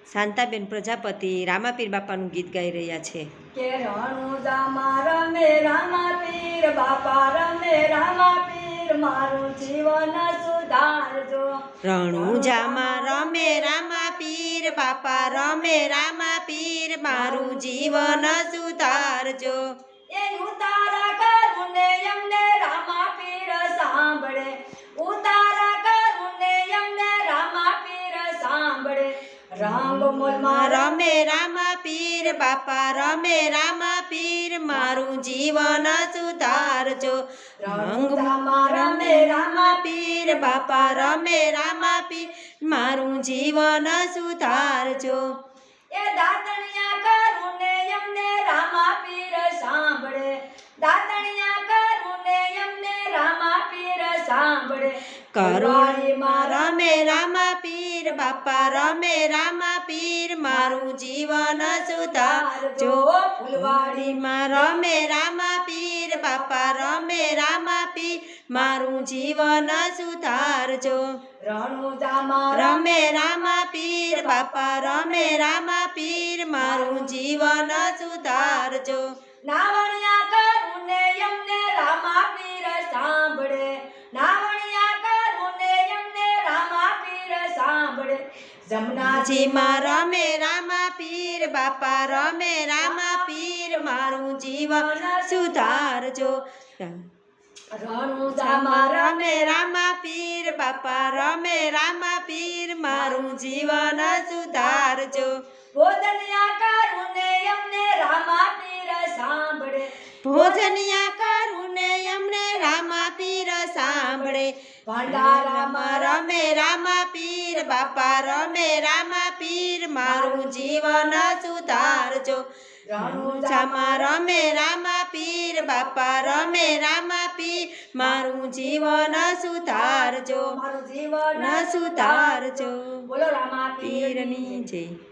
શાંતાબેન પ્રજાપતિ રામાપીર બાપાનું ગીત ગાઈ રહ્યા છે કે રણુજામાં રમે રામાપીર બાપા રમે રામાપીર મારું જીવન સુધારજો રણુજામાં રમે રામાપીર બાપા રમે રામાપીર મારું જીવન સુધારજો એ ઉતારા કરું ને એમને રામાપીર સાંભળે ઉતારા કરું ને એમને રામાપીર સાંભળે રંગ મોલમાં રમે રામાપીર બાપા રમે રામાપીર મારું જીવન સુધારજો રંગમાં રમે રામાપીર બાપા રમે રામાપીર મારું જીવન સુધારજો એ દાતણિયા કરું ને એમને રામાપીર સાંભળે દાતણિયા કરું ને એમને રામાપીર સાંભળે કરોળીમાં રમે રામાપીર બાપા રમે રામાપીર મારું જીવન સુધારજો ફૂલવાડીમાં રમે રામાપીર બાપા રમે રામાપીર મારું જીવન સુધારજો રણુજામાં રમે રામાપીર બાપા રમે રામાપીર મારું જીવન સુધારજો નાવણિયા કરું ને એમને રામાપીર સાંભળે નાવણિયા કરું ને એમને રામાપીર સાંભળે જમનાજીમાં રમે રામાપીર બાપા રમે રામાપીર મારું જીવન સુધારજો રણુજામાં રમે રામાપીર બાપા રમે રામાપીર મારું જીવન સુધારજો ભોજનિયા કરું ને એમને રામાપીર સાંભળે ભોજનિયા કરું ને એમને રામાપીર સાંભળે ભંડારામાં રમે રામાપીર બાપા રમે રામાપીર મારું જીવન સુધારજો રણુજામાં રમે રામાપીર બાપા રમે રામાપીર મારું જીવન સુધારજો મારું જીવન સુધારજો બોલો રામાપીરની પીરની જય